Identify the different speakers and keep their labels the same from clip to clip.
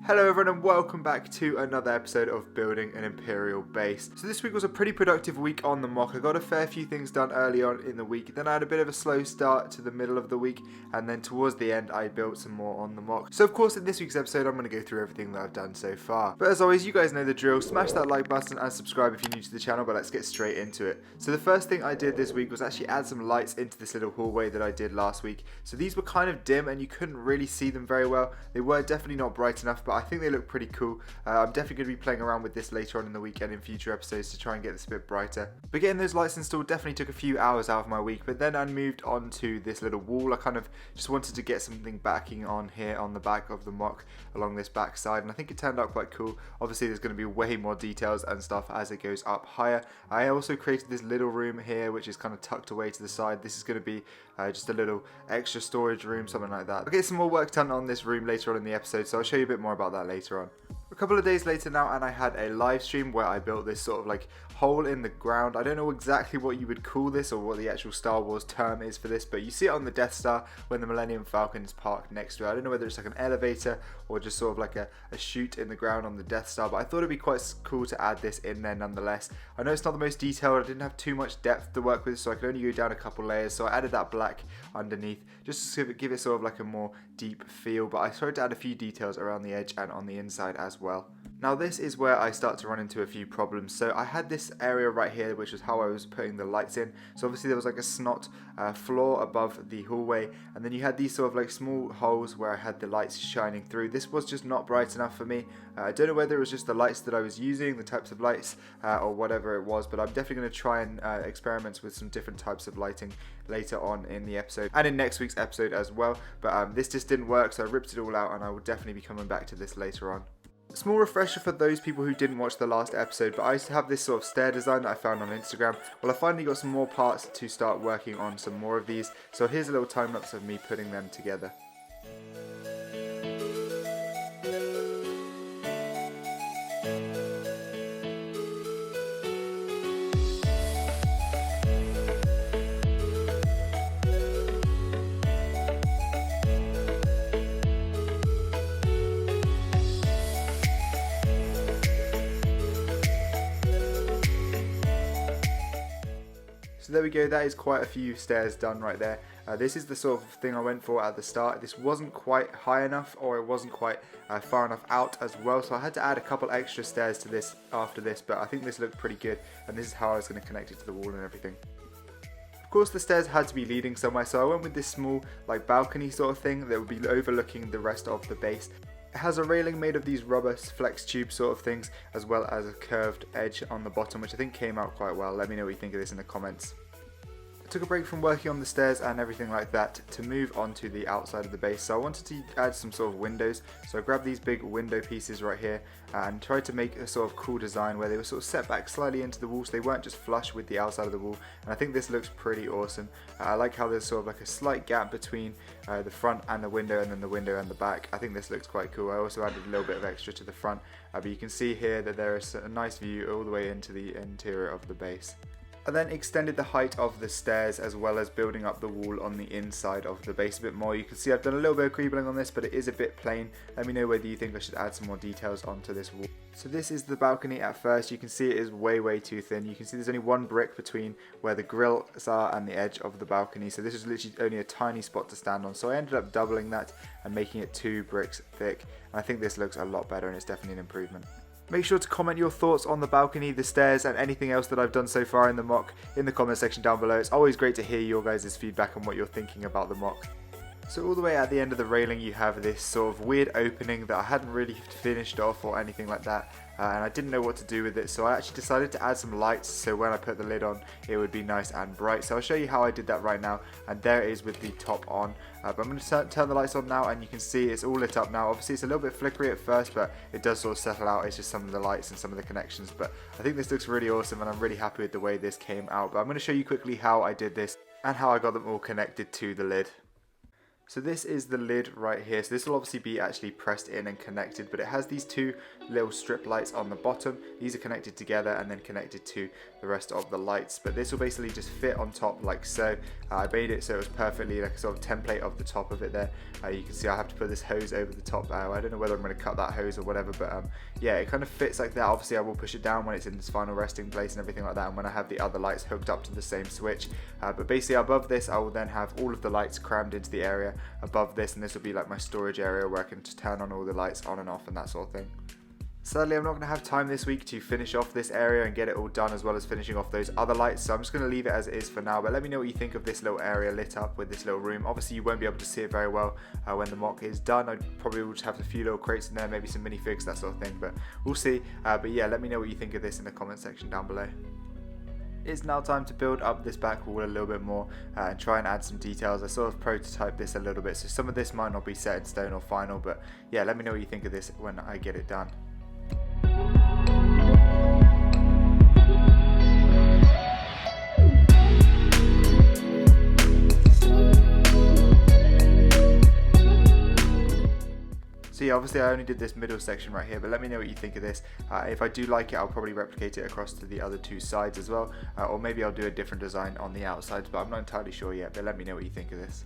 Speaker 1: Hello everyone and welcome back to another episode of Building an Imperial Base. So this week was a pretty productive week on the mock. I got a fair few things done early on in the week, then I had a bit of a slow start to the middle of the week, and then towards the end I built some more on the mock. So of course in this week's episode I'm going to go through everything that I've done so far. But as always, you guys know the drill, smash that like button and subscribe if you're new to the channel, but let's get straight into it. So the first thing I did this week was actually add some lights into this little hallway that I did last week. So these were kind of dim and you couldn't really see them very well. They were definitely not bright enough, but I think they look pretty cool. I'm definitely going to be playing around with this later on in the weekend in future episodes to try and get this a bit brighter. But getting those lights installed definitely took a few hours out of my week, but then I moved on to this little wall. I kind of just wanted to get something backing on here on the back of the mock along this back side, and I think it turned out quite cool. Obviously there's going to be way more details and stuff as it goes up higher. I also created this little room here which is kind of tucked away to the side. This is going to be just a little extra storage room, something like that. I'll get some more work done on this room later on in the episode, so I'll show you a bit more about that later on. A couple of days later now, and I had a live stream where I built this sort of like hole in the ground. I don't know exactly what you would call this or what the actual Star Wars term is for this, but you see it on the Death Star when the Millennium Falcon is parked next to it. I don't know whether it's like an elevator or just sort of like a chute in the ground on the Death Star, but I thought it'd be quite cool to add this in there nonetheless. I know it's not the most detailed, I didn't have too much depth to work with, so I could only go down a couple layers, so I added that black underneath just to give it sort of like a more deep feel, but I started to add a few details around the edge and on the inside as well. Now this is where I start to run into a few problems. So I had this area right here which was how I was putting the lights in. So obviously there was like a snot floor above the hallway, and then you had these sort of like small holes where I had the lights shining through. This was just not bright enough for me. I don't know whether it was just the lights that I was using, the types of lights or whatever it was, but I'm definitely going to try and experiment with some different types of lighting later on in the episode and in next week's episode as well. But this just didn't work, so I ripped it all out, and I will definitely be coming back to this later on. Small refresher for those people who didn't watch the last episode, but I used to have this sort of stair design that I found on Instagram. Well, I finally got some more parts to start working on some more of these, so here's a little time lapse of me putting them together. So there we go, that is quite a few stairs done right there. This is the sort of thing I went for at the start. This wasn't quite high enough, or it wasn't quite far enough out as well, so I had to add a couple extra stairs to this after this, but I think this looked pretty good, and this is how I was going to connect it to the wall and everything. Of course the stairs had to be leading somewhere, so I went with this small like balcony sort of thing that would be overlooking the rest of the base. It has a railing made of these rubber flex tube sort of things, as well as a curved edge on the bottom, which I think came out quite well. Let me know what you think of this in the comments. I took a break from working on the stairs and everything like that to move on to the outside of the base, so I wanted to add some sort of windows. So I grabbed these big window pieces right here and tried to make a sort of cool design where they were sort of set back slightly into the wall, so they weren't just flush with the outside of the wall, and I think this looks pretty awesome. I like how there's sort of like a slight gap between the front and the window, and then the window and the back. I think this looks quite cool. I also added a little bit of extra to the front, but you can see here that there is a nice view all the way into the interior of the base. I then extended the height of the stairs as well as building up the wall on the inside of the base a bit more. You can see I've done a little bit of creepling on this, but it is a bit plain. Let me know whether you think I should add some more details onto this wall. So this is the balcony at first. You can see it is way too thin. You can see there's only one brick between where the grills are and the edge of the balcony. So this is literally only a tiny spot to stand on. So I ended up doubling that and making it 2 bricks thick. And I think this looks a lot better, and it's definitely an improvement. Make sure to comment your thoughts on the balcony, the stairs, and anything else that I've done so far in the mock in the comment section down below. It's always great to hear your guys' feedback on what you're thinking about the mock. So all the way at the end of the railing you have this sort of weird opening that I hadn't really finished off or anything like that, and I didn't know what to do with it, so I actually decided to add some lights so when I put the lid on it would be nice and bright. So I'll show you how I did that right now, and there it is with the top on. But I'm going to turn the lights on now, and you can see it's all lit up now. Obviously it's a little bit flickery at first, but it does sort of settle out. It's just some of the lights and some of the connections, but I think this looks really awesome, and I'm really happy with the way this came out. But I'm going to show you quickly how I did this and how I got them all connected to the lid. So this is the lid right here. So this will obviously be actually pressed in and connected, but it has these two little strip lights on the bottom. These are connected together and then connected to the rest of the lights, but this will basically just fit on top like so. I made it so it was perfectly like a sort of template of the top of it there. You can see I have to put this hose over the top. I don't know whether I'm going to cut that hose or whatever, but yeah, it kind of fits like that. Obviously I will push it down when it's in its final resting place and everything like that, and when I have the other lights hooked up to the same switch. But basically above this I will then have all of the lights crammed into the area above this, and this will be like my storage area where I can just turn on all the lights on and off and that sort of thing. Sadly, I'm not going to have time this week to finish off this area and get it all done, as well as finishing off those other lights, so I'm just going to leave it as it is for now. But let me know what you think of this little area lit up with this little room. Obviously you won't be able to see it very well when the mock is done. I probably will just have a few little crates in there, maybe some minifigs, that sort of thing, but we'll see. But yeah, let me know what you think of this in the comment section down below. It's now time to build up this back wall a little bit more and try and add some details. I sort of prototyped this a little bit, so some of this might not be set in stone or final, but yeah, let me know what you think of this when I get it done. So yeah, obviously I only did this middle section right here, but let me know what you think of this. If I do like it, I'll probably replicate it across to the other two sides as well, or maybe I'll do a different design on the outsides, but I'm not entirely sure yet, but let me know what you think of this.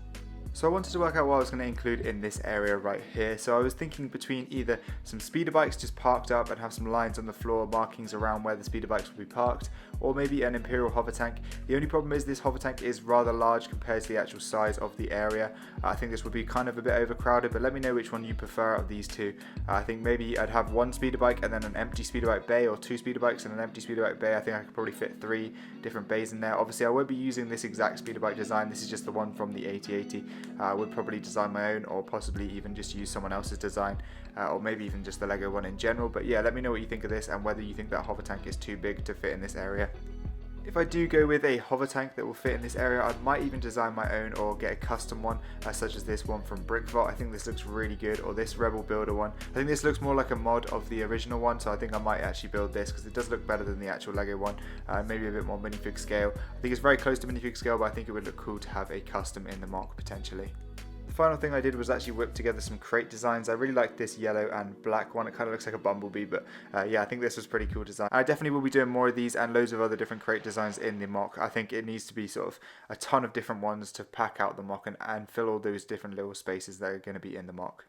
Speaker 1: So I wanted to work out what I was going to include in this area right here. So I was thinking between either some speeder bikes just parked up and have some lines on the floor, markings around where the speeder bikes will be parked, or maybe an Imperial hover tank. The only problem is this hover tank is rather large compared to the actual size of the area. I think this would be kind of a bit overcrowded, but let me know which one you prefer out of these two. I think maybe I'd have one speeder bike and then an empty speeder bike bay, or two speeder bikes and an empty speeder bike bay. I think I could probably fit 3 different bays in there. Obviously I won't be using this exact speeder bike design. This is just the one from the 8080. I would probably design my own, or possibly even just use someone else's design, or maybe even just the LEGO one in general. But yeah, let me know what you think of this and whether you think that hover tank is too big to fit in this area. If I do go with a hover tank that will fit in this area, I might even design my own or get a custom one, such as this one from Brickvault. I think this looks really good, or this Rebel Builder one. I think this looks more like a mod of the original one, so I think I might actually build this because it does look better than the actual LEGO one. Maybe a bit more minifig scale. I think it's very close to minifig scale, but I think it would look cool to have a custom in the mock potentially. The final thing I did was actually whip together some crate designs. I really like this yellow and black one. It kind of looks like a bumblebee, but yeah, I think this was pretty cool design. I definitely will be doing more of these and loads of other different crate designs in the mock. I think it needs to be sort of a ton of different ones to pack out the mock and fill all those different little spaces that are going to be in the mock.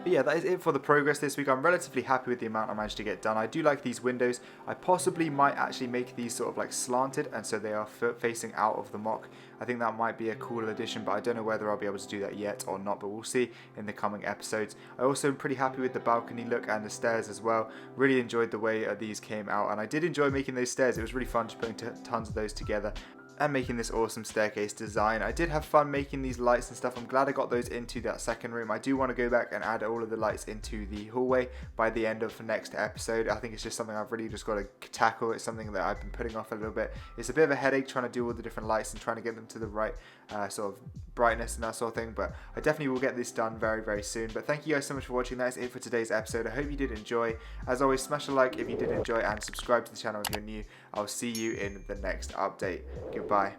Speaker 1: But yeah, that is it for the progress this week. I'm relatively happy with the amount I managed to get done. I do like these windows. I possibly might actually make these sort of like slanted, and so they are facing out of the mock. I think that might be a cool addition, but I don't know whether I'll be able to do that yet or not, but we'll see in the coming episodes. I also am pretty happy with the balcony look and the stairs as well. Really enjoyed the way these came out, and I did enjoy making those stairs. It was really fun just putting tons of those together and making this awesome staircase design. I did have fun making these lights and stuff. I'm glad I got those into that second room. I do want to go back and add all of the lights into the hallway by the end of the next episode. I think it's just something I've really just got to tackle. It's something that I've been putting off a little bit. It's a bit of a headache trying to do all the different lights and trying to get them to the right sort of brightness and that sort of thing, but I definitely will get this done very, very soon. But thank you guys so much for watching. That is it for today's episode. I hope you did enjoy. As always, smash a like if you did enjoy and subscribe to the channel if you're new. I'll see you in the next update. Goodbye.